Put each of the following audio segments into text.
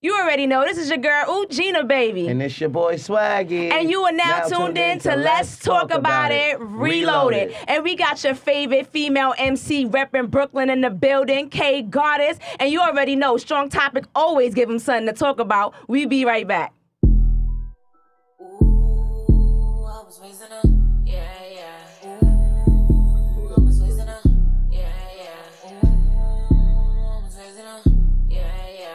You already know. This is your girl, Gina, baby. And it's your boy, Swaggy. And you are now tuned in to Let's Talk About It Reloaded. And we got your favorite female MC repping Brooklyn in the building, K Goddess. And you already know, strong topic, always give them something to talk about. We be right back. Ooh, I was raising up. Yeah, yeah. Ooh, I was raising up. Yeah, yeah. Ooh, I was raising up. Yeah, yeah.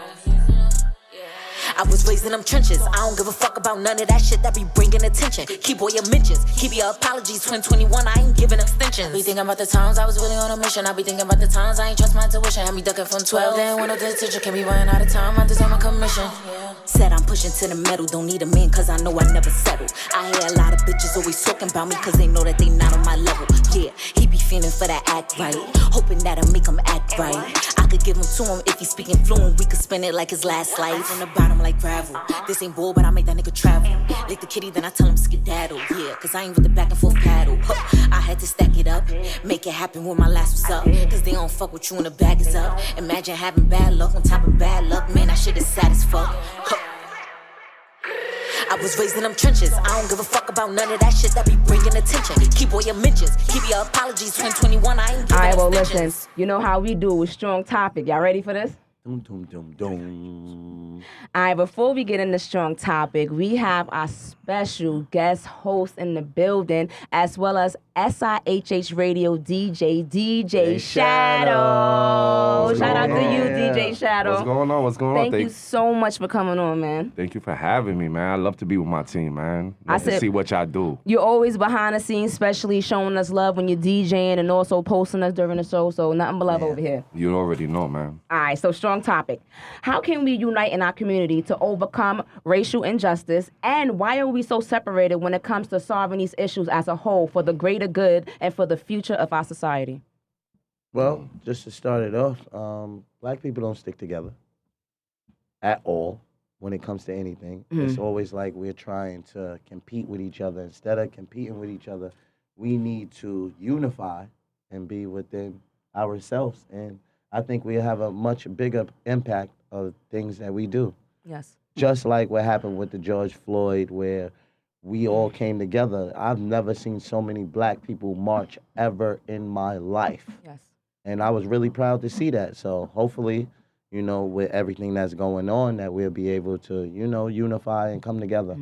I was raised in them trenches. I don't give a fuck about none of that shit that be bringing attention. Keep all your mentions, keep your apologies. 2021, I ain't giving extensions. Be thinking about the times I was really on a mission. I be thinking about the times I ain't trust my intuition. Had me ducking from 12. Then when I did teacher, can be running out of time. I deserve my commission. Said I'm pushing to the metal, don't need a man cause I know I never settle. I hear a lot of bitches always talking about me cause they know that they not on my level. Yeah, he be feeling for that act right, hoping that'll make him act right. I could give him to him if he's speaking fluent, we could spend it like his last life. From the bottom like gravel, this ain't bull but I make that nigga travel. Lick the kitty then I tell him skedaddle, yeah, cause I ain't with the back and forth paddle. I had to stack it up, make it happen when my last was up. Cause they don't fuck with you when the bag is up. Imagine having bad luck on top of bad luck, man, that shit is sad as fuck. I was raised in them trenches. I don't give a fuck about none of that shit that be bringing attention. Keep all your mentions, keep your apologies. 2021, I ain't giving Alright, well, extensions. listen. You know how we do with strong topic. Y'all ready for this? Dum, dum, dum, dum. All right, before we get into strong topic, we have our special guest host in the building, as well as SIHH Radio DJ Shadow. Shout out to you, DJ Shadow. What's going on? What's going on? Thank you so much for coming on, man. Thank you for having me, man. I love to be with my team, man. Love to see what y'all do. You're always behind the scenes, especially showing us love when you're DJing and also posting us during the show, so nothing but love over here. You already know, man. All right, so strong topic. How can we unite in our community to overcome racial injustice, and why are we so separated when it comes to solving these issues as a whole for the greater good and for the future of our society? Well, just to start it off, black people don't stick together at all when it comes to anything. It's always like we're trying to compete with each other. Instead of competing with each other, we need to unify and be within ourselves. And I think we have a much bigger impact of things that we do. Yes. Just like what happened with the George Floyd, where we all came together. I've never seen so many black people march ever in my life. Yes. And I was really proud to see that. So hopefully, you know, with everything that's going on, that we'll be able to, you know, unify and come together.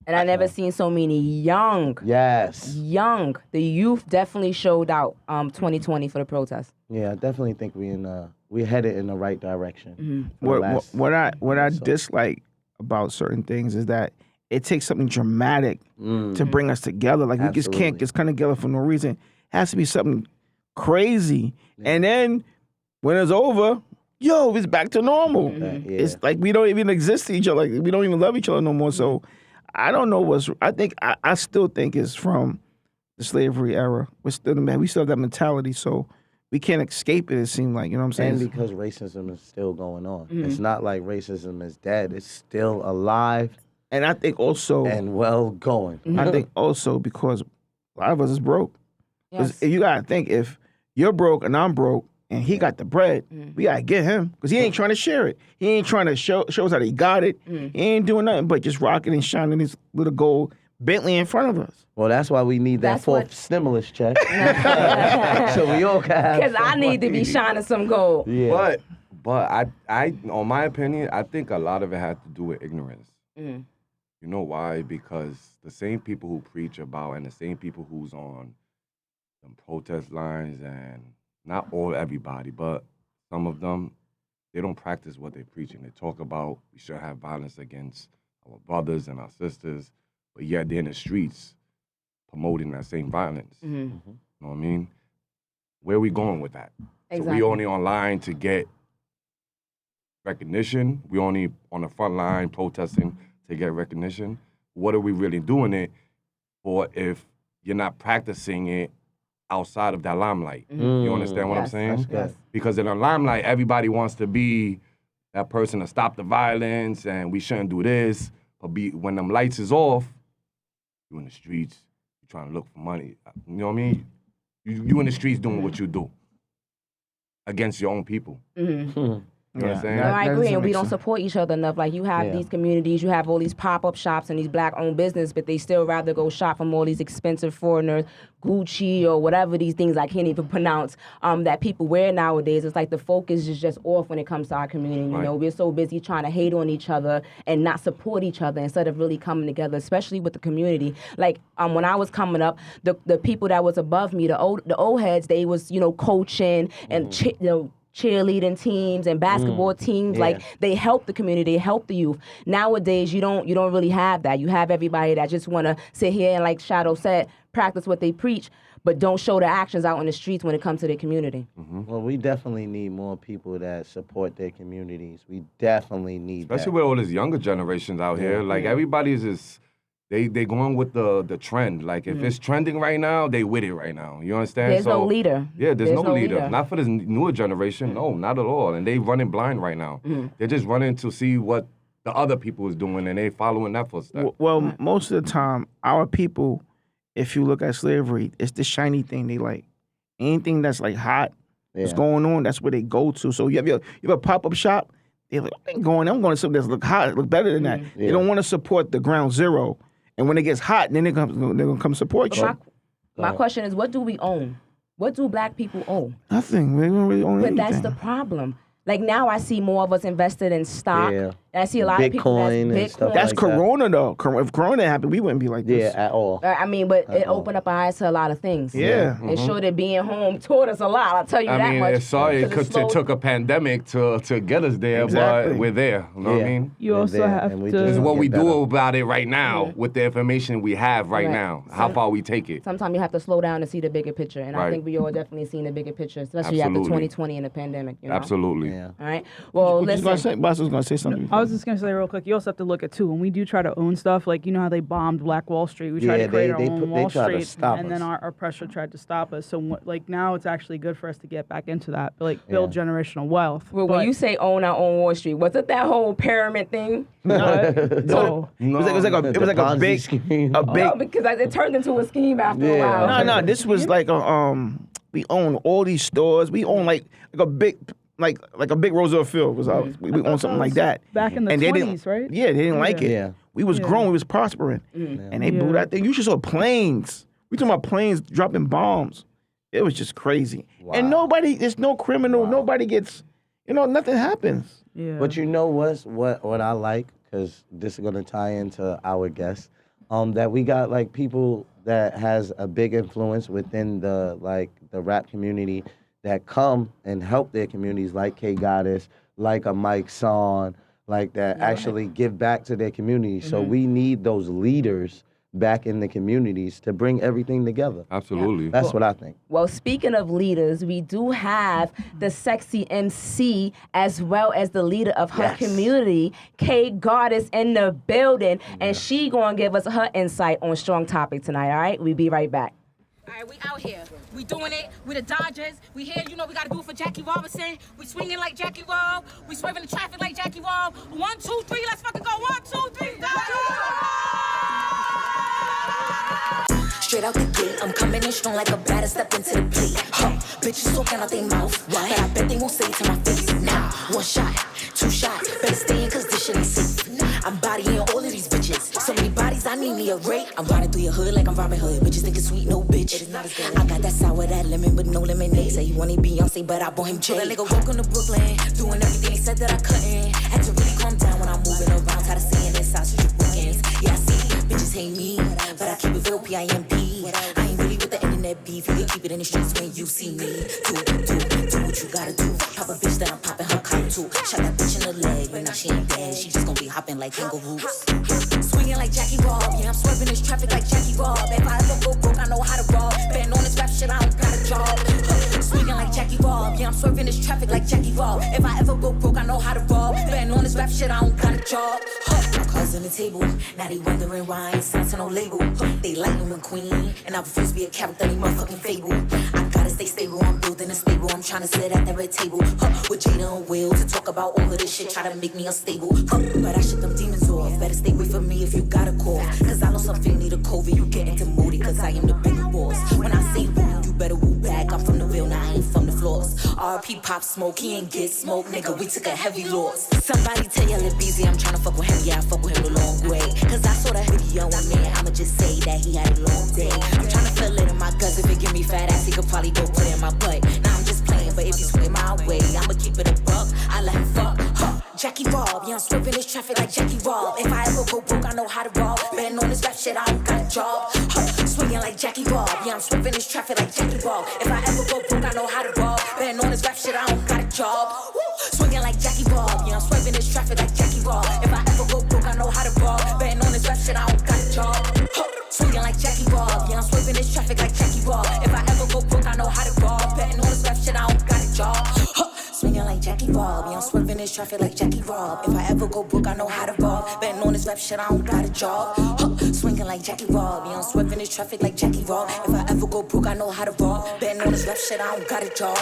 And I never seen so many young. The youth definitely showed out 2020 for the protest. Yeah, I definitely think we're headed in the right direction. What I dislike about certain things is that it takes something dramatic to bring us together. Like we just can't just come together for no reason. It has to be something crazy. And then when it's over, it's back to normal. It's like we don't even exist to each other. Like we don't even love each other no more. So I don't know I still think it's from the slavery era. We still have that mentality. So we can't escape it seems like, you know what I'm saying? And because racism is still going on. It's not like racism is dead. It's still alive. And I think also... And well going. I think also because a lot of us is broke. Because Yes. you got to think, if you're broke and I'm broke and he got the bread, we got to get him. Because he ain't trying to share it. He ain't trying to show us how he got it. He ain't doing nothing but just rocking and shining his little gold Bentley in front of us. Well, that's why we need that fourth stimulus check. So we all can have Because I need to be shining some gold. Yeah. But I, on my opinion, I think a lot of it has to do with ignorance. You know why? Because the same people who preach about and the same people who's on them protest lines, and not everybody, but some of them, they don't practice what they're preaching. They talk about we should have violence against our brothers and our sisters, but yet they're in the streets promoting that same violence. You know what I mean? Where are we going with that? Exactly. So we only online to get recognition. We only on the front line protesting to get recognition. What are we really doing it for if you're not practicing it outside of that limelight? You understand what I'm saying? Yes. Because in the limelight, everybody wants to be that person to stop the violence and we shouldn't do this. But when them lights is off, you in the streets, you trying to look for money. You know what I mean? You in the streets doing what you do against your own people. You know what I'm saying? No, I That agree, doesn't and we make don't sense. support each other enough. Like you have these communities, you have all these pop-up shops and these black-owned business, but they still rather go shop from all these expensive foreigners, Gucci or whatever these things I can't even pronounce that people wear nowadays. It's like the focus is just off when it comes to our community. You know, we're so busy trying to hate on each other and not support each other instead of really coming together, especially with the community. Like when I was coming up, the people that was above me, the old heads, they was coaching and cheerleading teams and basketball teams. Like they help the community, they help the youth. Nowadays, you don't really have that. You have everybody that just want to sit here and, like Shadow said, practice what they preach, but don't show the actions out in the streets when it comes to their community. Well, we definitely need more people that support their communities. We definitely need Especially with all these younger generations out here. Like everybody's just they going with the trend. Like if it's trending right now, they with it right now. You understand? There's no leader. Yeah, there's no leader. Not for this newer generation. No, not at all. And they running blind right now. They're just running to see what the other people is doing, and they following that footstep. Well, most of the time, our people, if you look at slavery, it's the shiny thing they like. Anything that's like hot, what's going on, that's where they go to. So you have a pop-up shop, they're like, I'm going to something that's look hot, look better than that. They don't want to support the ground zero. And when it gets hot, then they're gonna come support you. My question is, what do we own? What do black people own? Nothing. We don't really own anything. But that's the problem. Like now I see more of us invested in stock. Yeah. And I see a lot of people Bitcoin and stuff That's like Corona though. If Corona happened, we wouldn't be like this. Yeah, at all. I mean, but it opened up our eyes to a lot of things. Yeah. It showed that being home taught us a lot. I'll tell you that I mean, much. it took a pandemic to get us there, Exactly. but we're there. You know what I mean? You also there, have and we to. just- This is what we Get do better. about it right now with the information we have right now. How far we take it. Sometimes you have to slow down to see the bigger picture. And I Right. think we all definitely seen the bigger picture, especially after Absolutely. 2020 and the pandemic. You know? Absolutely. Yeah. All right. Well, What you gonna listen. say? Boss was gonna say something. I was just gonna say real quick. You also have to look at too. When we do try to own stuff, like you know how they bombed Black Wall Street, we tried Yeah, to create they our own they Wall try to Street, stop and then us. our pressure tried to stop us. So like now it's actually good for us to get back into that, like build generational wealth. Well, when But- you say own our own Wall Street, was it that whole pyramid thing? no, It was like a Ponzi big scheme. a big No, because it turned into a scheme after a Yeah. while. No, this was like we own all these stores. We own like a big like a big Roosevelt Field was ours. We own something like that. back in the And they didn't- 20s, right? Yeah, they didn't like it. Yeah. We was growing, we was prospering. And they blew that thing. You should saw planes. We talking about planes dropping bombs. It was just crazy. And nobody, there's no criminal, nobody gets, nothing happens. Yeah. But you know what I like, because this is gonna tie into our guests, that we got like people that has a big influence within the rap community that come and help their communities, like K Goddess, like a Mike Son, like that actually give back to their communities. So we need those leaders back in the communities to bring everything together. Absolutely. That's what I think. Well, speaking of leaders, we do have the sexy MC as well as the leader of her community, K Goddess, in the building. And she gonna give us her insight on Strong Topic tonight, all right? We'll be right back. All right, we out here. We doing it with the Dodgers. We here, we gotta do it for Jackie Robinson. We swinging like Jackie Rob. We swerving the traffic like Jackie Rob. 1, 2, 3, let's fucking go. 1, 2, 3, Straight out the gate, I'm coming in strong like a batter, step into the plate. Huh, bitches talking out their mouth, but I bet they won't say it to my face. Now, 1 shot, 2 shots, better stay in cause this shit ain't safe. I'm bodying all of these bitches. So many bodies, I need me a rate. I'm riding through your hood like I'm Robin Hood. Bitches think it's sweet, no bitch. It is not as good. I got that sour, that lemon, but no lemonade. Say you wanted Beyonce, but I bought him Jay. That nigga welcome to Brooklyn, doing everything he said that I couldn't. Had to really calm down when I'm moving around, tired of seeing this sausage weekends. Yeah, I see, bitches hate me, but I keep it real P-I-M-P. I ain't really with the internet beef. You can keep it in the streets when you see me. Do what you gotta do. Pop a bitch that I'm popping her collar too. Shot that bitch in the leg, but now she ain't dead. She just gonna be hopping like kangaroos. Swinging like Jackie Rob, yeah, I'm swerving this traffic like Jackie Rob. If I ever go broke, I know how to rob. Betting on this rap shit, I don't got a job. Swinging like Jackie Rob, yeah, I'm swerving this traffic like Jackie Rob. If I ever go broke, I know how to rob. Betting on this rap shit, I don't got a job. My cards on the table, now they wondering why I ain't signed to no label. They like me when queen, and I refuse to be a character, they motherfucking fable. I gotta stay stable, I'm building a stable. I'm trying to sit at that red table, with Jada and Will to talk about all of this shit, try to make me unstable. But I shut them demons off. Better stay away from me if you got a call. Cause I know something need a COVID. You get into moody, cause I am the big boss. When I say woo, you better woo back. I'm from the real, now I ain't from the floors. R.P. Pop Smoke, he ain't get smoke, nigga, we took a heavy loss. Somebody tell your Lil Beezy I'm tryna fuck with him, yeah, I fuck with him the long way. Cause I saw that video and man, I'ma just say that he had a long day. I'm tryna feel it in my guts, if it give me fat ass, he could probably go put it in my butt. Now I'm just playing, but if you swing my way, I'ma keep it a buck, I let him fuck, huh. Jackie Rob, yeah, I'm swerving this traffic like Jackie Rob. If I ever go broke, I know how to rob. Betting on this rap shit, I don't got a job. Huh. Swinging like Jackie Rob, yeah, I'm swerving this traffic like Jackie Rob. If I ever go broke, I know how to rob. Betting on this rap shit, I don't got a job. Woo. Swinging like Jackie Rob, yeah, I'm swerving this traffic like Jackie Rob. If I ever go broke, I know how to rob. Betting on this rap shit, I don't got a job. Huh. Swinging like Jackie Rob, yeah, I'm swerving this traffic like Jackie Rob. If I ever go broke, I know how to rob. Betting on this rap shit, I don't got a job. Huh. Swinging like Jackie Rob, yeah, I'm swerving this traffic like Jackie Rob. If I ever go broke, I know how to rob. Betting on this rap shit, I don't got a job. Huh. Swinging like Jackie Rob, yeah, I'm swerving this traffic like Jackie Rob. If I ever go broke, I know how to rob. Betting on this rap shit, I don't got a job.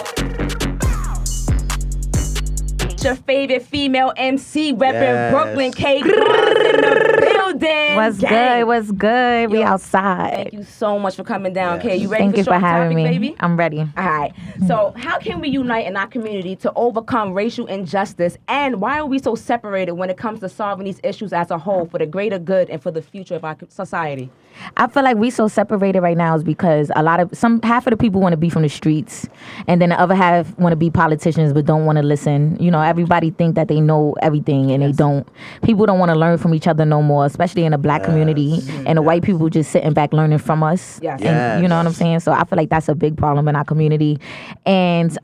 Your favorite female MC repping Brooklyn, K. Cross in the building. What's good? What's good? We outside. Thank you so much for coming down, Kay. You ready Thank for you for short having topic, me. baby? I'm ready. All right. So, how can we unite in our community to overcome racial injustice, and why are we so separated when it comes to solving these issues as a whole for the greater good and for the future of our society? I feel like we so separated right now is because half of the people want to be from the streets, and then the other half want to be politicians but don't want to listen. You know, everybody think that they know everything and they don't. People don't want to learn from each other no more, especially in the black community, and the white people just sitting back learning from us. Yes. And you know what I'm saying? So I feel like that's a big problem in our community. And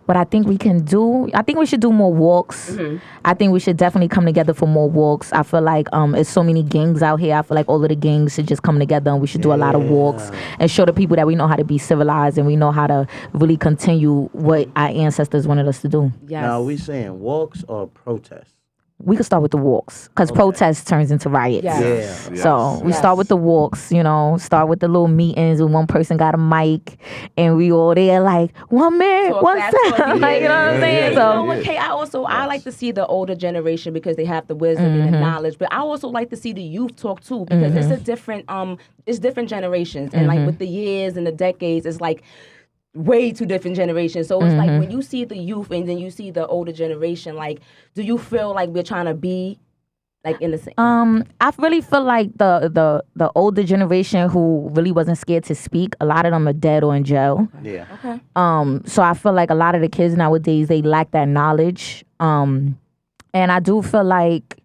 what I think we can do, I think we should do more walks. I think we should definitely come together for more walks. I feel like there's so many gangs out here. I feel like all of the gangs should just come together and we should do a lot of walks and show the people that we know how to be civilized and we know how to really continue what our ancestors wanted us to do. Yes. Now, are we saying walks or protests? We could start with the walks because protest turns into riots. Yes. Yeah. So we start with the walks, you know, start with the little meetings when one person got a mic and we all there like, 1 minute, Talk 1 fast, second. talk. Like, you know what I'm saying? You So know what, Kay, I like to see the older generation because they have the wisdom and the knowledge, but I also like to see the youth talk too because it's a different it's different generations, and like with the years and the decades, it's like way two different generations. So it's like when you see the youth and then you see the older generation, like, do you feel like we're trying to be like in the same? I really feel like the older generation who really wasn't scared to speak, a lot of them are dead or in jail. Yeah. Okay. So I feel like a lot of the kids nowadays, they lack that knowledge. And I do feel like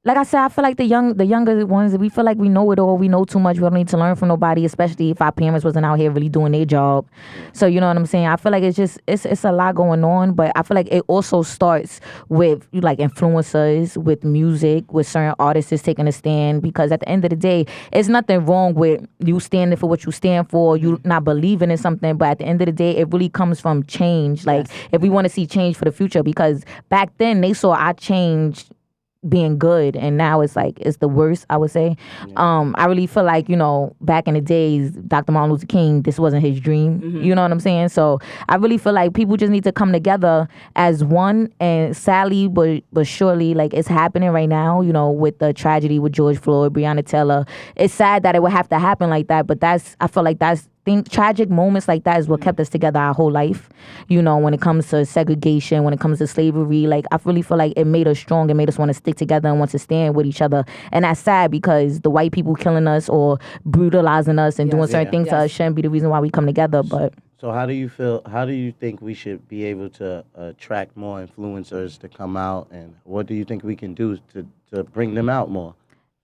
I said, I feel like the younger ones, we feel like we know it all. We know too much. We don't need to learn from nobody, especially if our parents wasn't out here really doing their job. So you know what I'm saying? I feel like it's a lot going on, but I feel like it also starts with like influencers, with music, with certain artists taking a stand, because at the end of the day, it's nothing wrong with you standing for what you stand for, you not believing in something, but at the end of the day, it really comes from change. Like if we want to see change for the future, because back then they saw our change being good, and now it's like it's the worst, I would say. I really feel like, you know, back in the days, Dr. Martin Luther King, this wasn't his dream. You know what I'm saying? So I really feel like people just need to come together as one, and sadly but surely, like, it's happening right now, you know, with the tragedy with George Floyd, Breonna Taylor. It's sad that it would have to happen like that, but I feel like tragic moments like that is what kept us together our whole life. You know, when it comes to segregation, when it comes to slavery, like, I really feel like it made us strong. It made us want to stick together and want to stand with each other. And that's sad because the white people killing us or brutalizing us and doing certain things to us shouldn't be the reason why we come together. But So how do you think we should be able to attract more influencers to come out, and what do you think we can do to bring them out more?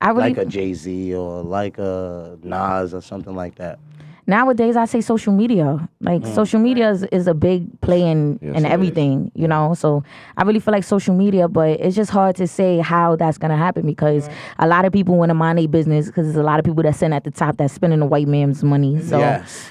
Like a Jay-Z or like a Nas or something like that. Nowadays, I say social media. Like, social media is a big play in everything, you know? So I really feel like social media, but it's just hard to say how that's going to happen because a lot of people want to mind their business because there's a lot of people that's sitting at the top that's spending the white man's money. So,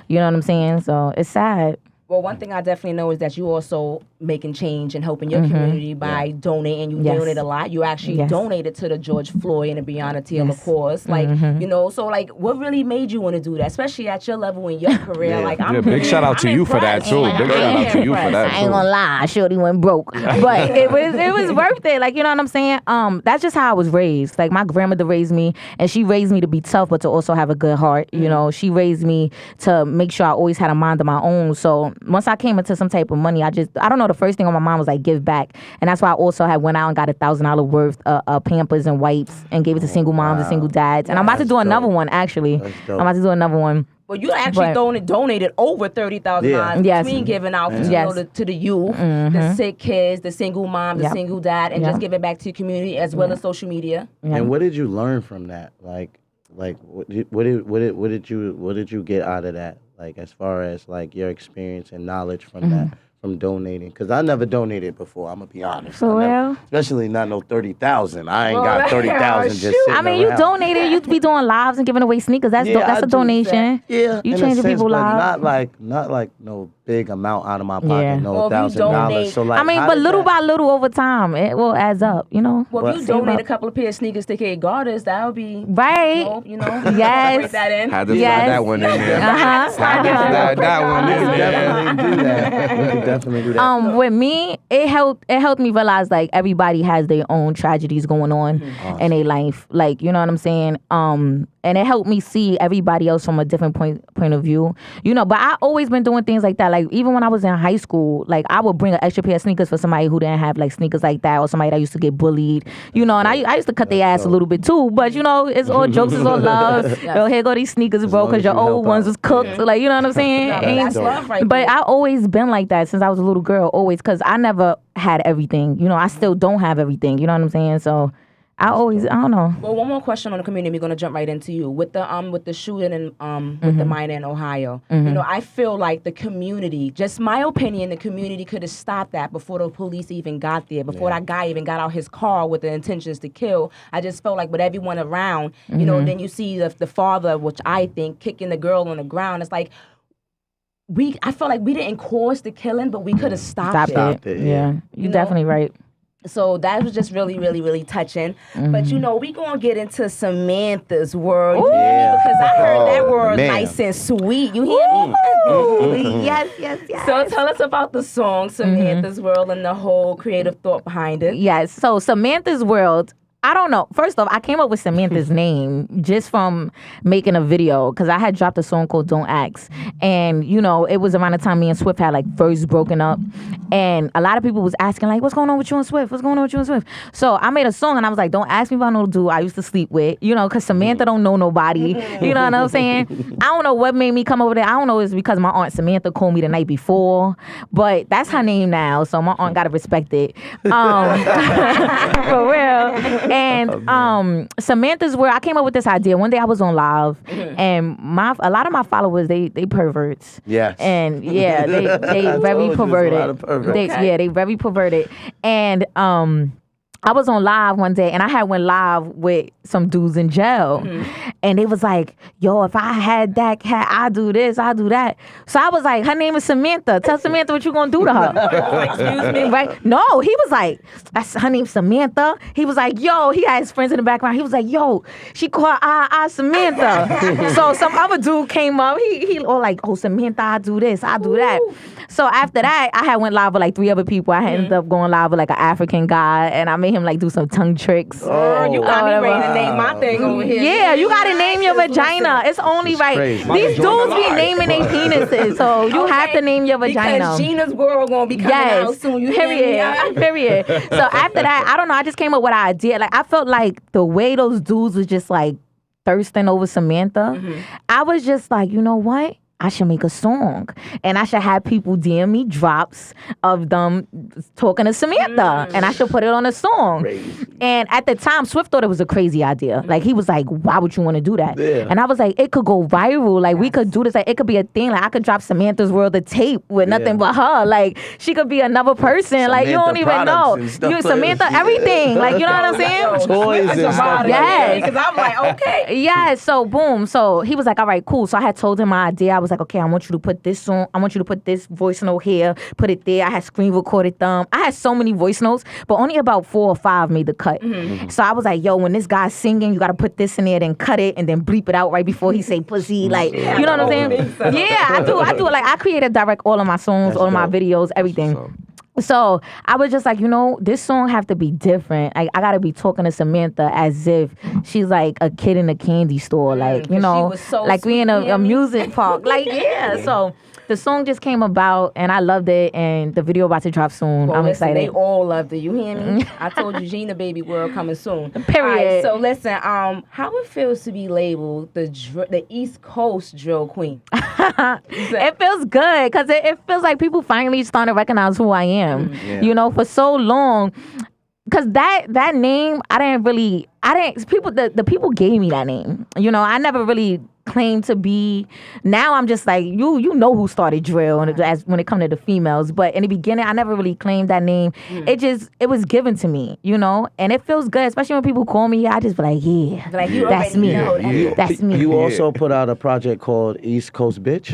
you know what I'm saying? So it's sad. Well, one thing I definitely know is that you also making change and helping your community by donating. You donate a lot. You actually donated to the George Floyd and the Breonna Taylor cause. Like, you know, so like, what really made you want to do that, especially at your level in your career? Like, big shout out to you for that too. Big shout out to you for that too. I ain't gonna lie, Shorty went broke, but it was worth it. Like, you know what I'm saying? That's just how I was raised. Like, my grandmother raised me, and she raised me to be tough, but to also have a good heart. You know, she raised me to make sure I always had a mind of my own. So once I came into some type of money, I don't know, the first thing on my mind was like give back. And that's why I also had went out and got $1,000 worth of Pampers and wipes and gave it to single moms and single dads. And I'm about to do another one, actually. I'm about to do another one. Well, you actually donated over $30,000 Yes. between giving out to, you know, to the youth, the sick kids, the single mom, the single dad, and just giving back to your community as well as social media. And what did you learn from that? Like what did you get out of that? Like as far as like your experience and knowledge from that. From donating, because I never donated before. I'm gonna be honest. For real? Especially not no 30,000. I ain't got 30,000 just sitting I mean, around. you donated. You be doing lives and giving away sneakers. That's a donation. Yeah, you in a changing sense, people's but lives. Not like no big amount out of my pocket. Yeah. No Well, if you $1,000. So like, I mean, but little by little over time, it will adds up. You know. Well, if you donate a couple of pair of sneakers to Kid Garters, that would be right. dope, you know. Yes. Break that in. Had to slide that one in there. Had to slide that one in there. definitely do that. We can definitely do that. With me, it helped me realize like everybody has their own tragedies going on in their life. Like, you know what I'm saying? And it helped me see everybody else from a different point of view. You know, but I always been doing things like that. Like even when I was in high school, like I would bring an extra pair of sneakers for somebody who didn't have like sneakers like that, or somebody that used to get bullied. You know, and I used to cut their ass a little bit too. But you know, it's all jokes, it's all love. Yo, here go these sneakers, bro, because your old ones was cooked. So, like, you know what I'm saying? That's love right But there. I always been like that since I was a little girl, always, because I never had everything. You know, I still don't have everything. You know what I'm saying? So I don't know. Well, one more question on the community. We're gonna jump right into you with the shooting and with the minor in Ohio. You know, I feel like the community, just my opinion, the community could have stopped that before the police even got there, before that guy even got out his car with the intentions to kill. I just felt like with everyone around, you know, then you see the father, which I think kicking the girl on the ground. It's like I felt like we didn't cause the killing, but we could have stopped it. Yeah, you're definitely right. So that was just really, really, really touching. But you know, we gonna get into Samantha's world. You hear me? Because I heard that word nice and sweet. You hear me? Yes. So tell us about the song Samantha's World and the whole creative thought behind it. Yes. So Samantha's World, I don't know. First off, I came up with Samantha's name just from making a video, because I had dropped a song called Don't Ask. And, you know, it was around the time me and Swift had like first broken up. And a lot of people was asking like, what's going on with you and Swift? What's going on with you and Swift? So I made a song and I was like, don't ask me about no dude I used to sleep with, you know, because Samantha don't know nobody. You know what I'm saying? I don't know what made me come over there. I don't know if it's because my aunt Samantha called me the night before, but that's her name now. So my aunt got to respect it. For real. And Samantha's World, I came up with this idea. One day I was on live, and a lot of my followers, they perverts. Yes. And yeah, they very perverted. They very perverted. And I was on live one day, and I had went live with some dudes in jail, and they was like, yo, if I had that cat, I do this, I do that. So I was like, her name is Samantha. Tell Samantha what you gonna do to her. Excuse me? Right? No, he was like, that's her name's Samantha. He was like, yo, he had his friends in the background. He was like, yo, she called Samantha. So some other dude came up. He all like, oh, Samantha, I do this, I do that. So after that, I had went live with like 3 other people. I ended up going live with like an African guy, and I made him like do some tongue tricks. Girl, you got me ready to name my thing over here. Yeah, you gotta name your vagina. It's only right. crazy. These dudes be naming their penises, so you have to name your vagina. Because Gina's World gonna be coming out soon. You hear me? Period. So after that, I don't know. I just came up with an idea. Like I felt like the way those dudes was just like thirsting over Samantha. I was just like, you know what? I should make a song, and I should have people DM me drops of them talking to Samantha, and I should put it on a song. Crazy. And at the time, Swift thought it was a crazy idea. Like he was like, "Why would you want to do that?" Yeah. And I was like, "It could go viral. Like we could do this. Like it could be a thing. Like I could drop Samantha's World of tape with nothing but her. Like she could be another person. Like you don't Samantha even know. products and stuff You like Samantha that. everything. Like you know what I'm saying? Toys and stuff. Yes. Because I'm like, okay. Yeah, so boom. So he was like, all right, cool. So I had told him my idea. I was like, okay, I want you to put this song, I want you to put this voice note here, put it there. I had screen recorded them. I had so many voice notes, but only about 4 or 5 made the cut. So I was like, yo, when this guy's singing, you gotta put this in there, then cut it, and then bleep it out right before he say pussy. Like, you know what I'm saying? Yeah, I do. Like I created direct all of my songs, all of my videos, everything. So I was just like, this song have to be different. I gotta be talking to Samantha as if she's like a kid in a candy store, like she was so like we in sweet, a music park, like So the song just came about, and I loved it, and the video about to drop soon. Well, I'm listen, excited. They all loved it. You hear me? I told you, Gina Baby World coming soon. Period. All right, so listen, how it feels to be labeled the East Coast drill queen? It feels good because it feels like people finally starting to recognize who I am. Yeah. For so long. Because that name, the people gave me that name. I never really claimed to be. Now I'm just like, you know who started drill when it comes to the females. But in the beginning, I never really claimed that name. It was given to me, and it feels good, especially when people call me. I just be like, yeah, Like you that's already me. know that. That's me. You also put out a project called East Coast Bitch.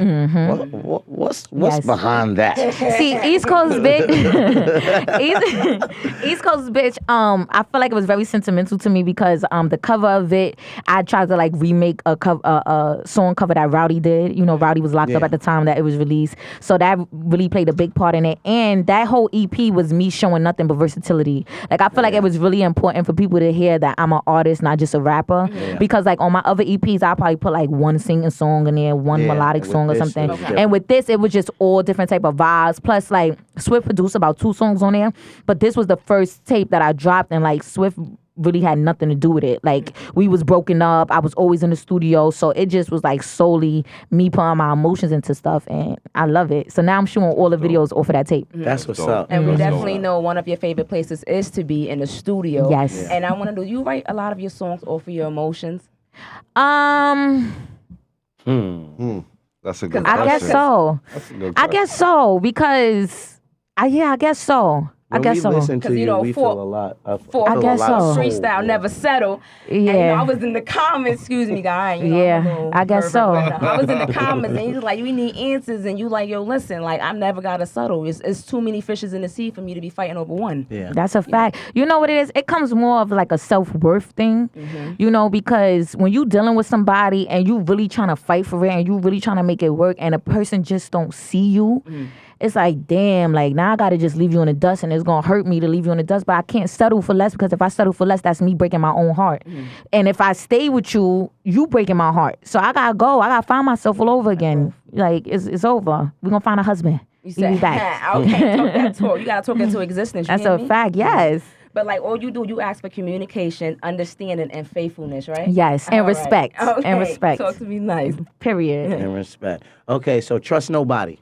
What's Yes. behind that? See, East Coast bitch. East Coast bitch. I feel like it was very sentimental to me because the cover of it, I tried to like remake a song cover that Rowdy did. Rowdy was locked up at the time that it was released, so that really played a big part in it. And that whole EP was me showing nothing but versatility. Like I feel like it was really important for people to hear that I'm an artist, not just a rapper. Because like on my other EPs, I probably put like one singing song in there, one melodic song or something. And with this, it was just all different type of vibes. Plus, like Swift produced about 2 songs on there, but this was the first tape that I dropped, and like Swift really had nothing to do with it. Like we was broken up. I was always in the studio, so it just was like solely me putting my emotions into stuff, and I love it. So now I'm shooting all the videos off of that tape. That's what's up. And we definitely know one of your favorite places is to be in the studio. Yes. And I want to know, you write a lot of your songs off of your emotions? That's a good question. I guess so. That's a good I guess so because I guess so. I When guess we so. listen to 'Cause, you, we for- feel a lot. For I guess so. freestyle never settle. And, Yeah. I was in the comments, excuse me, guy. Yeah, I guess so. I was in the comments, and you was like, we need answers, and you like, yo, listen, like I never gotta settle. It's too many fishes in the sea for me to be fighting over one. Yeah. That's a fact. You know what it is? It comes more of like a self-worth thing, because when you dealing with somebody and you really trying to fight for it and you really trying to make it work and a person just don't see you, it's like, damn, like now I gotta just leave you in the dust, and it's gonna hurt me to leave you in the dust, but I can't settle for less, because if I settle for less, that's me breaking my own heart. And if I stay with you, you breaking my heart. So I gotta go. I gotta find myself all over again. Like it's over. We're gonna find a husband. You He'll be said, back. okay, talk that talk. You gotta talk into existence. You That's hear a me? fact, yes. But like all you do, you ask for communication, understanding, and faithfulness, right? Yes, and All right. respect. Okay. And respect. Talk to me nice. Period. And respect. Okay, so Trust Nobody.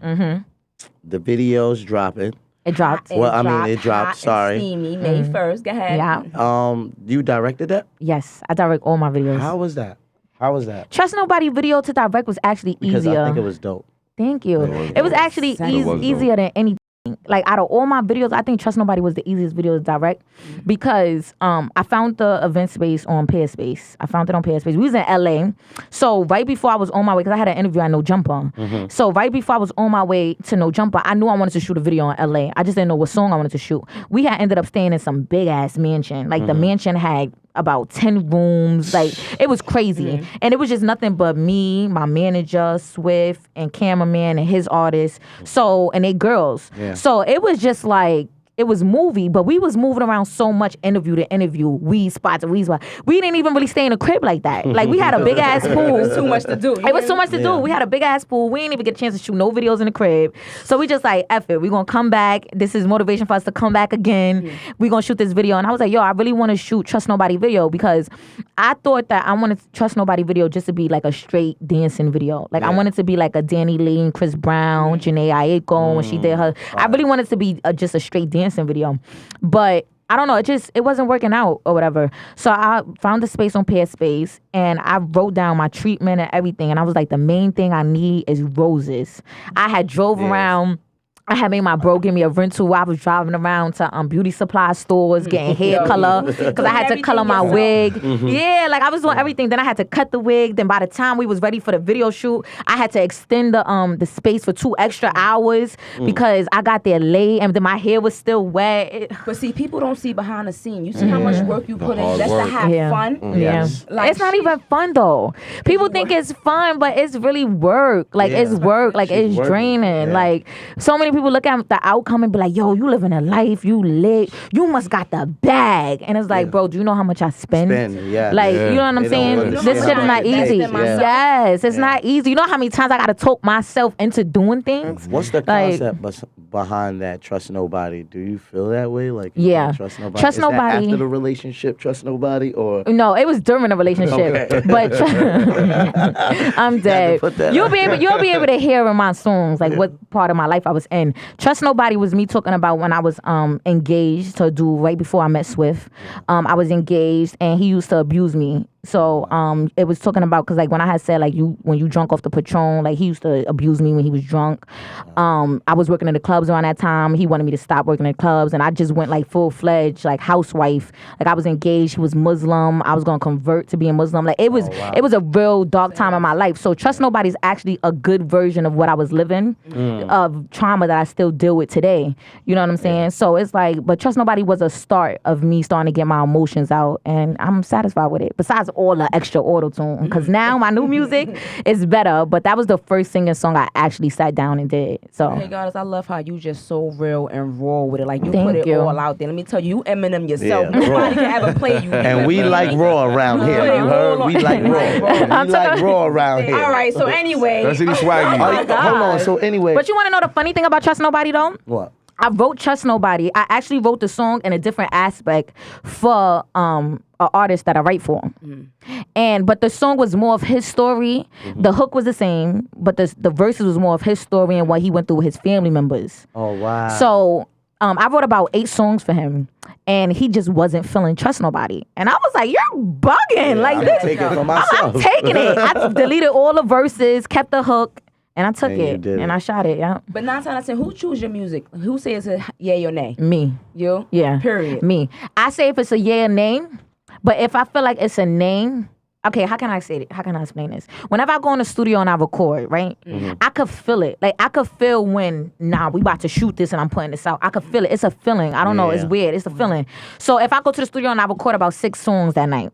The video's dropping. It dropped. Well, I mean, it dropped, hot sorry. And steamy, May 1st. Go ahead. Yeah. You directed that? Yes, I direct all my videos. How was that? How was that? Trust Nobody video to direct was actually Because easier. I think it was dope. Thank you. It was actually It was dope. easier than anything. Like out of all my videos, I think Trust Nobody was the easiest video to direct because I found the event space on Pearspace. I found it on Pearspace. We was in LA. So right before I was on my way, because I had an interview at No Jumper. So right before I was on my way to No Jumper, I knew I wanted to shoot a video in LA. I just didn't know what song I wanted to shoot. We had ended up staying in some big ass mansion. Like the mansion had about 10 rooms. Like it was crazy. And it was just nothing but me, my manager, Swift, and cameraman and his artist. So, and they girls. Yeah. So it was just like, it was movie, but we was moving around so much interview to interview, weed spot to weed spot. We didn't even really stay in a crib like that. Like we had a big ass pool. It was too much to do. It was too much to do. We had a big ass pool. We didn't even get a chance to shoot no videos in the crib. So we just like, F it. We're going to come back. This is motivation for us to come back again. We're going to shoot this video. And I was like, yo, I really want to shoot Trust Nobody video because I thought that I wanted Trust Nobody video just to be like a straight dancing video. Like I wanted to be like a Danny Lee, Chris Brown, Janae Aiko when she did her. I really wanted to be just a straight dancing video. But I don't know, it wasn't working out or whatever. So I found the space on Pearspace and I wrote down my treatment and everything. And I was like, the main thing I need is roses. I had drove around. I had made my bro give me a rental. I was driving around to beauty supply stores, getting hair color, because I had to color my wig. Yeah, like I was doing everything. Then I had to cut the wig. Then by the time we was ready for the video shoot, I had to extend the space for 2 extra hours because I got there late and then my hair was still wet. But see, people don't see behind the scene. You see how much work you put in hard just work. to have fun. Yeah. Like, It's not even fun though. People think it's fun, but it's really work. Like it's work. Like She's it's working. draining. Yeah. Like so many many people look at the outcome and be like, yo, you living a life, you lit, you must got the bag. And it's like, bro, do you know how much I spend? Like, you know what I'm saying? This shit is not easy. Yes, it's not easy. You know how many times I gotta talk myself into doing things? What's the concept behind that? Trust nobody. Do you feel that way? Like, you can't trust nobody. Trust Is nobody. That after the relationship, trust nobody, or no? It was during the relationship. But I'm dead. You'll be able to hear in my songs like what part of my life I was in. Trust nobody was me talking about when I was engaged to do right before I met Swift. I was engaged and he used to abuse me. So it was talking about because like when I had said like when you drunk off the Patron, like he used to abuse me when he was drunk. I was working in the clubs around that time. He wanted me to stop working in the clubs, and I just went like full-fledged like housewife. Like I was engaged. He was Muslim. I was gonna convert to being Muslim. Like it was a real dark time in my life. So Trust Nobody's actually a good version of what I was living, of trauma that I still deal with today. You know what I'm saying? So it's like, but Trust Nobody was a start of me starting to get my emotions out, and I'm satisfied with it. Besides all the extra auto-tune, because now my new music is better, but that was the first singing song I actually sat down and did. So hey guys, I love how you just so real and raw with it. Like you put it all out there. Let me tell you, you Eminem yourself. Nobody can ever play you. And we like raw around here. You heard? We like raw. We like raw around here. All right. So anyway, That's any swaggy. Hold on. So anyway, but you want to know the funny thing about Trust Nobody though? What? I wrote Trust Nobody. I actually wrote the song in a different aspect for an artist that I write for. But the song was more of his story. The hook was the same, but the verses was more of his story and what he went through with his family members. Oh wow. So I wrote about 8 songs for him, and he just wasn't feeling Trust Nobody. And I was like, you're bugging. Like I'm this. taking it for myself. I'm taking it. I deleted all the verses, kept the hook. And I took And it, and I shot it, yeah. but 9 times out of 10, who choose your music? Who says a yay or nay? Me. You? Yeah. Period. Me. I say if it's a yeah or nay, but if I feel like it's a name, okay, how can I say it? How can I explain this? Whenever I go in the studio and I record, right, I could feel it. Like, I could feel when, we about to shoot this and I'm putting this out. I could feel it. It's a feeling. I don't know. It's weird. It's a feeling. So if I go to the studio and I record about 6 songs that night,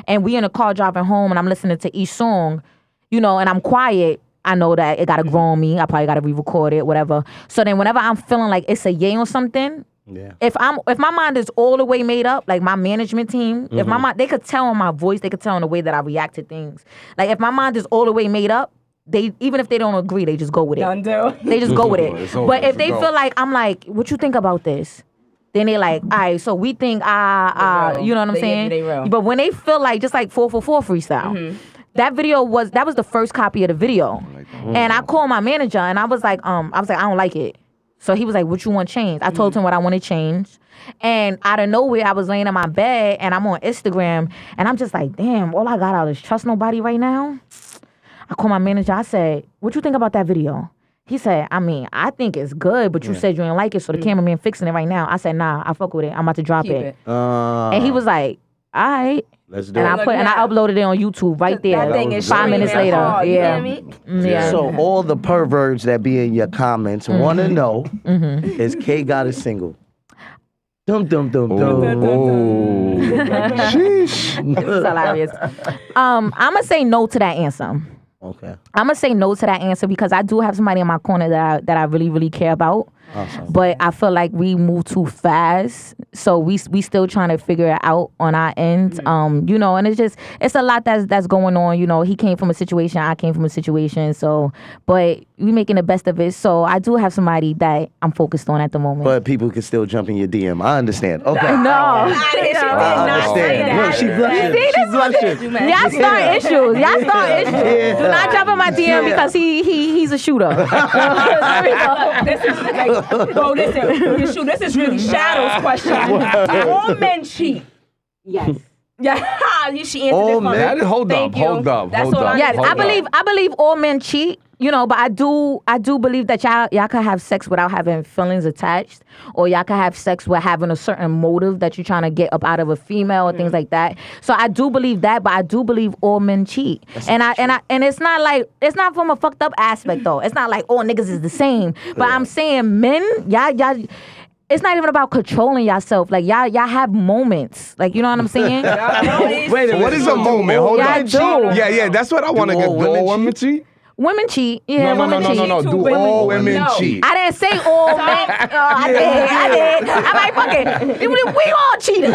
and we in the car driving home and I'm listening to each song, and I'm quiet, I know that it gotta grow on me. I probably gotta re-record it, whatever. So then whenever I'm feeling like it's a yay on something, if my mind is all the way made up, like my management team, if my mind, they could tell on my voice, they could tell on the way that I react to things. Like if my mind is all the way made up, they even if they don't agree, they just go with it. They just go with it. But if they feel like I'm like, what you think about this? Then they like, all right, so we think you know what I'm saying? But when they feel like just like 444 freestyle. That was the first copy of the video. And I called my manager and I was like, I don't like it. So he was like, what you want changed? I told him what I wanted changed. And out of nowhere, I was laying in my bed and I'm on Instagram and I'm just like, damn, all I got out is Trust Nobody right now. I called my manager. I said, what you think about that video? He said, I think it's good, but you said you didn't like it, so the cameraman fixing it right now. I said, nah, I fuck with it. I'm about to drop it. And he was like, all right. Let's do and it. I uploaded it on YouTube right there. That thing is 5 minutes later. hard, you Yeah. hear me? Yeah. So all the perverts that be in your comments want to know is K got a single. Dum dum dum dum. Sheesh. This is hilarious. I'm gonna say no to that answer. Okay. I'm gonna say no to that answer because I do have somebody in my corner that I really, really care about. Awesome. But I feel like we move too fast, so we still trying to figure it out on our end. And it's a lot that's going on. He came from a situation, I came from a situation. So, but we making the best of it. So I do have somebody that I'm focused on at the moment. But people can still jump in your DM. I understand. Okay. No. I understand. Look, she blushing. She's blushing. Y'all start issues. Do not jump in my DM because he's a shooter. This is like, listen, this is really Shadow's question. All men cheat. Yes. Yeah, she answered All it for me. men? Hold up. That's all I Yes, hold I believe all men cheat, but I do believe that y'all could have sex without having feelings attached, or y'all could have sex with having a certain motive that you're trying to get up out of a female or things like that. So I do believe that, but I do believe all men cheat. And it's not from a fucked up aspect though. It's not like all niggas is the same. But I'm saying men, y'all it's not even about controlling yourself. Like y'all have moments. Like, you know what I'm saying? Wait, what is a moment? Hold on. Yeah, Yeah, that's what I want to get. Do all women cheat? Women cheat. Yeah, No. women cheat. Do all women cheat? I didn't say all men. I did. I'm like, fuck it. We all cheaters.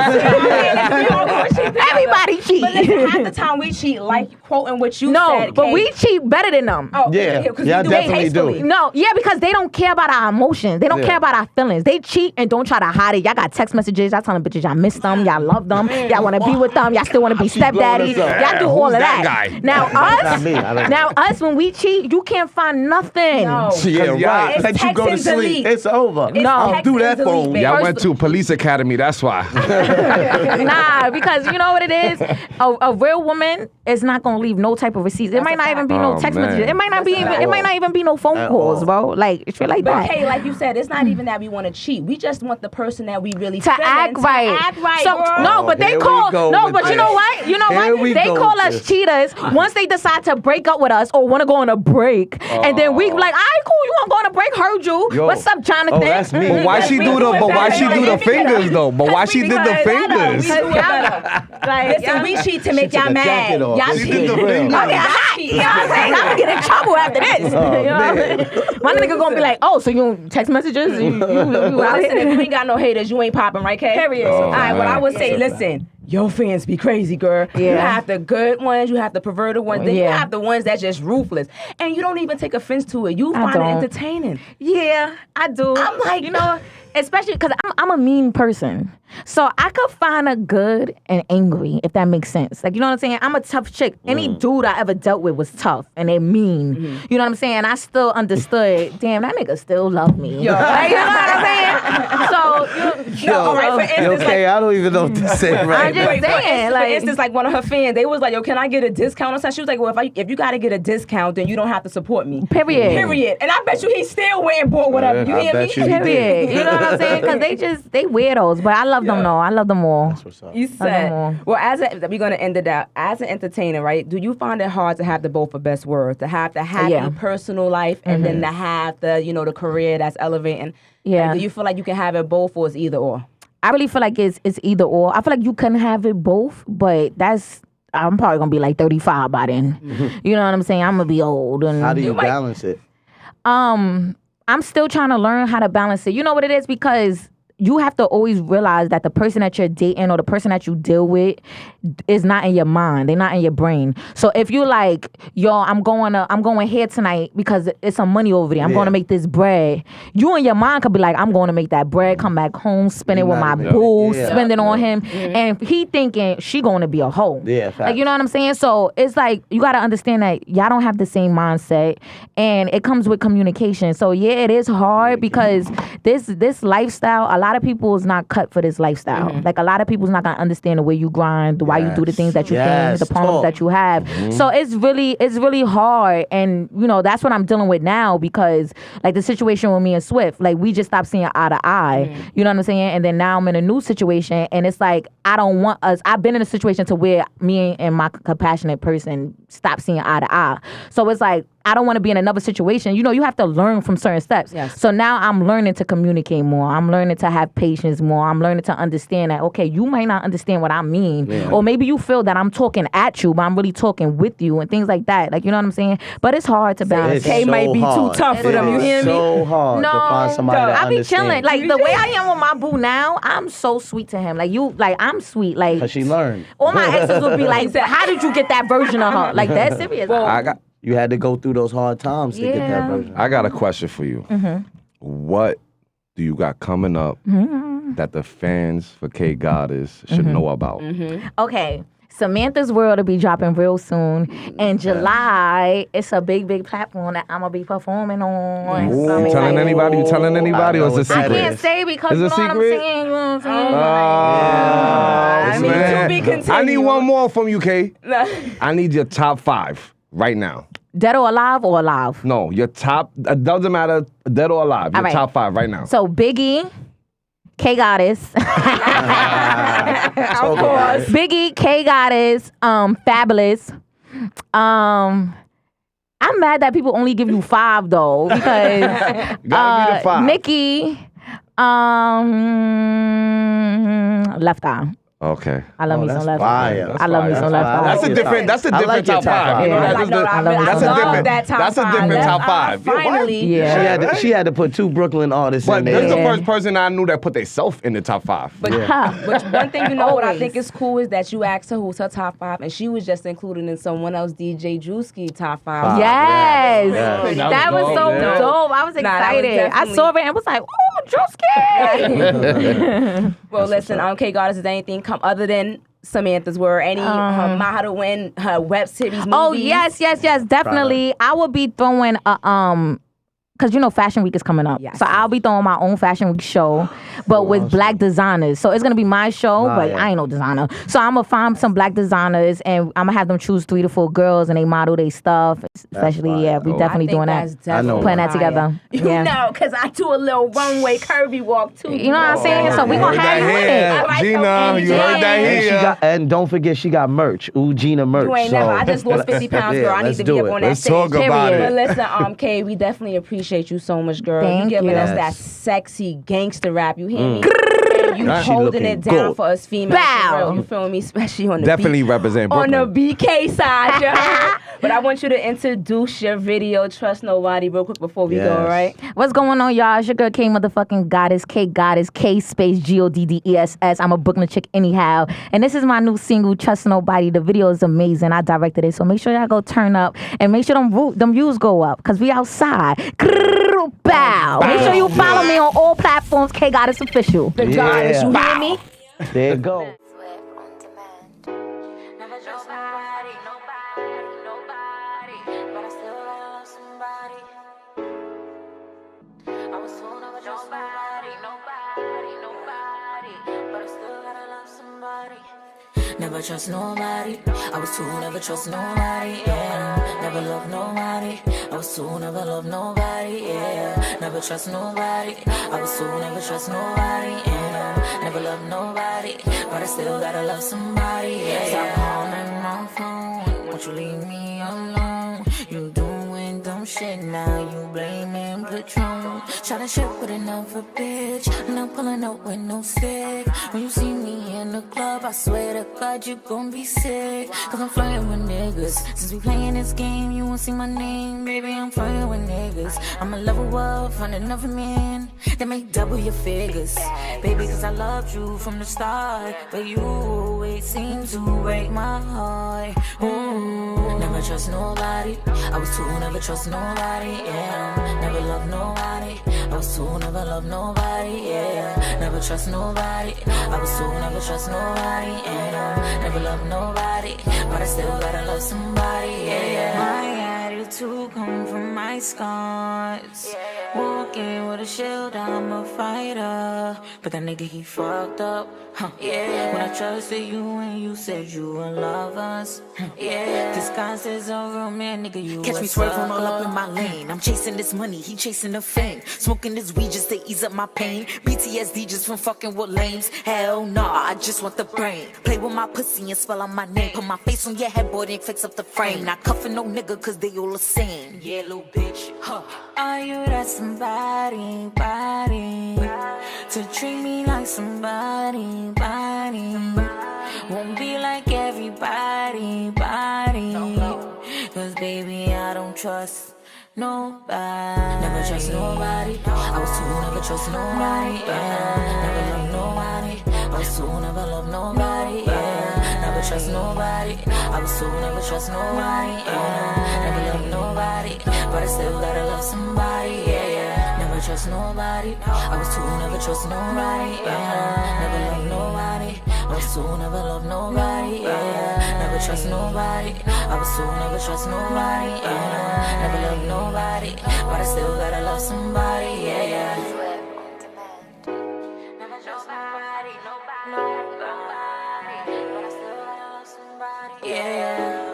Everybody cheat. But listen, half the time we cheat, like quoting what you No, said. but Kay. we cheat better than them. Oh, Yeah. because Yeah, we do it definitely do. tastefully. No, yeah, because they don't care about our emotions. They don't care about our feelings. They cheat and don't try to hide it. Y'all got text messages. Y'all telling bitches y'all miss them. Y'all love them. Y'all want to be with them. Y'all still want to be stepdaddy. blowing us Y'all do all of that that. guy? Now Not me. I don't now know. us, when we cheat, you can't find nothing. No. Yeah, y'all- right. It's Let you go to text and sleep. delete. It's over. No. I'll do that Text and delete, phone. babe. Y'all First- went to police academy. That's why. Nah, because you know what it is? A real woman is not gonna leave no type of receipts. It might not even be no Oh, text man. messages. It might not be even, it might not even be no phone At calls, all. bro. Like shit like But that. Kay, like you said, it's not even that we want to cheat. We just want the person that we really To act right. To act right, So girl. no, but they Here we call go no, with but you know this. what? You know Here what? we They go call with us this. cheaters once they decide to break up with us or want to go on a break, and then we be like, all right, cool, you want to go on a break? Heard you? Yo. What's up, Jonathan? Oh, that's me. But why Because she we do do the? it But why better. she do the Because- fingers though? But why she did the Because I know, fingers? we do it better. Like, Listen, we cheat to make took y'all a mad. jacket off. Y'all She cheat. did the fingers. I get hot. You know what I'm saying? I'm gonna get in trouble after this. You know what I mean? My nigga gonna be like, oh, so you don't text messages? You Well, out listen, if here? you ain't got no haters, you ain't popping, right, Kay? Period. All right, well, man. I would say, listen, your fans be crazy, girl. You Yeah. have the good ones, you have the perverted ones, then you Yeah. have the ones that's just ruthless. And you don't even take offense to it. You I find it don't. entertaining. Yeah, I do. I'm like, you know, especially because I'm a mean person. So I could find a good and angry, if that makes sense. Like, you know what I'm saying? I'm a tough chick. Any dude I ever dealt with was tough and they're mean. You know what I'm saying? I still understood, damn, that nigga still love me. Like, you know what I'm saying? So, Yo, all right, for instance, okay, I don't even know what to say right I'm just now. Wait, for saying, instance, like- for instance, like one of her fans, they was like, "Yo, can I get a discount?" Or something. She was like, "Well, if you got to get a discount, then you don't have to support me." Period. Period. And I bet you he still went and bought whatever. You I hear me? bet you he did. Period. You know what I'm saying? Because they weirdos. But I love them though. I love them all. That's what's up. You said, more. well, we're gonna end it out. As an entertainer, right? Do you find it hard to have the both of best words, to have the happy Yeah. personal life, and then to have the the career that's elevating? Yeah. Like, do you feel like you can have it both, or it's either or? I really feel like it's either or. I feel like you can have it both, but I'm probably gonna be like 35 by then. You know what I'm saying? I'm gonna be old. And How do you balance it? I'm still trying to learn how to balance it. You know what it is? Because you have to always realize that the person that you're dating or the person that you deal with is not in your mind. They're not in your brain. So if you like, yo, I'm going here tonight because it's some money over there. I'm going to make this bread. You in your mind could be like, I'm going to make that bread, come back home, spend it with my boo, spend it on him. And he thinking she going to be a hoe. Yeah, Like, you know what I'm saying? So it's like, you got to understand that y'all don't have the same mindset and it comes with communication. So yeah, it is hard because this lifestyle, a lot of people is not cut for this lifestyle. Like a lot of people's not gonna understand the way you grind, why you do the things that you think, the problems that you have. So it's really hard, and that's what I'm dealing with now because like the situation with me and Swift, like we just stopped seeing eye to eye. You know what I'm saying? And then now I'm in a new situation, and it's like I don't want us. I've been in a situation to where me and my compassionate person stop seeing eye to eye. So it's like I don't want to be in another situation. You have to learn from certain steps. Yes. So now I'm learning to communicate more. I'm learning to have patience more. I'm learning to understand that, okay, you might not understand what I mean. Or maybe you feel that I'm talking at you, but I'm really talking with you and things like that. Like, you know what I'm saying? But it's hard to balance. It's Kay so might be hard. too tough for them. You hear me? So hard to find somebody that I be understands. chilling. Like the way I am with my boo now, I'm so sweet to him. Like I'm sweet. Like Cause she learned. all my exes would be like, how did you get that version of her? Like that's serious. You had to go through those hard times to get that version. I got a question for you. What do you got coming up that the fans for K Goddess should know about? Okay. Samantha's World will be dropping real soon. In July, it's a big platform that I'm gonna be performing on. Ooh, So I'm you telling excited. anybody? You telling anybody? Or is it a I I secret? can't say because Is you it know a what I'm secret? saying. You know what I'm saying? I mean, man. to be continued. I need one more from you, K. I need your top 5 right now. Dead or alive or alive? No, your top. It doesn't matter, dead or alive. Your All right. top 5 right now. So Biggie, K Goddess. Of course. Biggie, K Goddess, Fabulous. I'm mad that people only give you 5 though, because Gotta be the 5. Nicki, Left Eye. Okay. I love me some left fire. I love me some left eye. That's a different. That's a I different like your top five. You know, five. that's Yeah. I love that's a love different. that top That's a five. different Left top eye, five. Yeah, what? finally. Yeah. She had to put 2 Brooklyn artists But in this is the there. first person I knew that put themselves in the top 5. But, but one thing what I think is cool is that you asked her who's her top 5, and she was just included in someone else, DJ Drewski top 5. Yes. Yes. That was so Yeah. dope. I was Nah, that was excited. I definitely- saw it and was like, oh, Drewski. Well, listen, okay, Goddess, is anything come other than Samantha's word? Any her model win, her web series movies? Oh, yes, definitely. I would be throwing because you know Fashion Week is coming up. Yes. So I'll be throwing my own Fashion Week show, but with black designers. So it's going to be my show, but I ain't no designer. So I'm going to find some black designers and I'm going to have them choose 3 to 4 girls and they model their stuff. Especially, we definitely doing that. Putting that together. You know, because I do a little runway curvy walk too. You know what I'm saying? So we going to have you in it. Gina, you heard that here. And don't forget, she got merch. Ooh, Gina merch. You ain't never. I just lost 50 pounds, girl. I need to be up on that Let's stage. talk about But it. listen, Kay, we definitely appreciate you so much, girl. Thank you giving you. us that sexy gangster rap. You hear me? And you She holding looking it down good. for us females. Bow. For real. You feel me? Especially on the Definitely B- represent on Brooklyn. the BK side, yeah. But I want you to introduce your video, Trust Nobody, real quick before we go, Yes. all right? What's going on, y'all? It's your girl K motherfucking Goddess, K space GODDESS. I'm a Brooklyn chick anyhow. And this is my new single, Trust Nobody. The video is amazing. I directed it. So make sure y'all go turn up and make sure them views go up because we outside. Bow. Make sure you follow me on all platforms, K Goddess Official. The Goddess, you hear me? There you go. Never trust nobody, but I still gotta love somebody. I was told never trust nobody, but I still gotta love somebody. Never trust nobody. I was told never trust nobody. Yeah, never love nobody. I was told never love nobody. Yeah, never trust nobody. I was told never trust nobody. Yeah, never love nobody, but I still gotta love somebody. Yeah, stop calling my phone. Won't you leave me alone? You doing dumb shit now. You blaming Patron. Try to shit with another bitch. And I'm pulling up with no stick. When you see me in the club, I swear to God you gon' be sick. Cause I'm flirting with niggas. Since we playing this game, you won't see my name. Baby, I'm flirting with niggas. I'ma level up, find another man that make double your figures. Baby, cause I loved you from the start, but you always seem to break my heart. Ooh, never trust nobody. I was told never trust nobody. Yeah, never love nobody. I was told never love nobody. Yeah, never trust nobody. I was told never trust nobody. Yeah, never love nobody, but I still gotta love somebody. Yeah, my attitude come from my scars. Walking with a shield, I'm a fighter. But that nigga, he fucked up. Yeah, when I trusted you and you said you would love us. Yeah, disguised as a real man, nigga, you Catch me swerving all up in my lane. I'm chasing this money, he chasing the fame. Smoking this weed just to ease up my pain. BTSD just from fucking with lames. Hell nah, I just want the brain. Play with my pussy and spell out my name. Put my face on your headboard and fix up the frame. Not cuffing no nigga cause they all the same. Yeah, little bitch. Are you that somebody, body, to treat me like somebody, body? Won't be like everybody, body. Cause baby, I don't trust nobody. Never trust nobody. I was told never trust nobody. Yeah, never love nobody. I was told never love nobody. Yeah, never trust nobody. I was told never trust nobody. Yeah, never love nobody, but I still gotta love somebody. Yeah, never trust nobody. I was told never trust nobody. Yeah, never love nobody. I was told never love nobody. Yeah, never trust nobody. I was told never trust nobody. Yeah, never love nobody, but I still gotta love somebody. Yeah. Never trust nobody, nobody, but I still gotta love somebody. Yeah.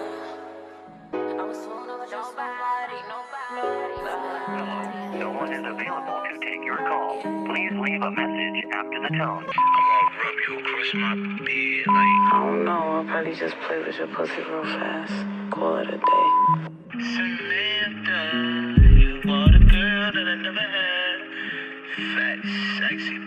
I was told never trust nobody, nobody. No one is available to take your call. Please leave a message after the tone. Rub you across my beard, like I don't know, I'll probably just play with your pussy real fast. Call it a day. Samantha. You are the girl that I never had. Fat, sexy,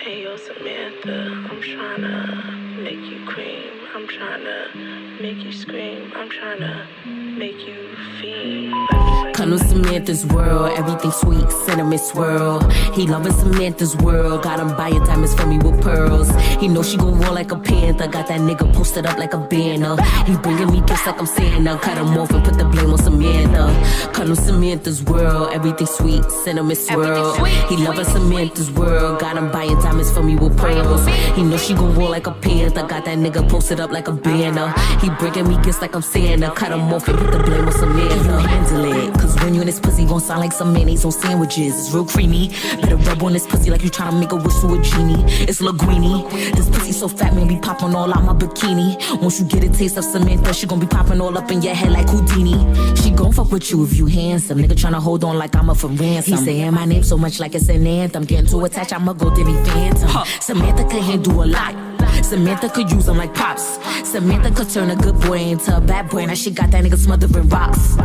Hey yo, Samantha, I'm tryna make you cream. I'm tryna make you scream. I'm tryna make you fiend. Come to Samantha's world, everything sweet, cinnamon swirl. He loving Samantha's world, got him buying diamonds for me with pearls. He know she gon' roar like a panther, got that nigga posted up like a banner. He bringing me gifts like I'm Santa, cut him off and put the blame on Samantha. Come to Samantha's world, everything sweet, cinnamon swirl. He loving Samantha's world, got him buying diamonds for me with pearls. He know she gon' roar like a panther, got that nigga posted up like a banner. He bringing me gifts like I'm Santa, cut him off and put the blame on Samantha. You handle it, cause when you in this pussy gon' sound like some mayonnaise on sandwiches. It's real creamy, better rub on this pussy like you tryna make a wish to a genie. It's Linguini, this pussy so fat, man, be popping all out my bikini. Once you get a taste of Samantha, she gon' be popping all up in your head like Houdini. She gon' fuck with you if you handsome, nigga tryna hold on like I'm up for ransom. He saying my name so much like it's an anthem, getting too attached, I'ma go Diddy Phantom. Samantha could handle a lot. Samantha could use him like pops. Samantha could turn a good boy into a bad boy. Now she got that nigga smothering rocks.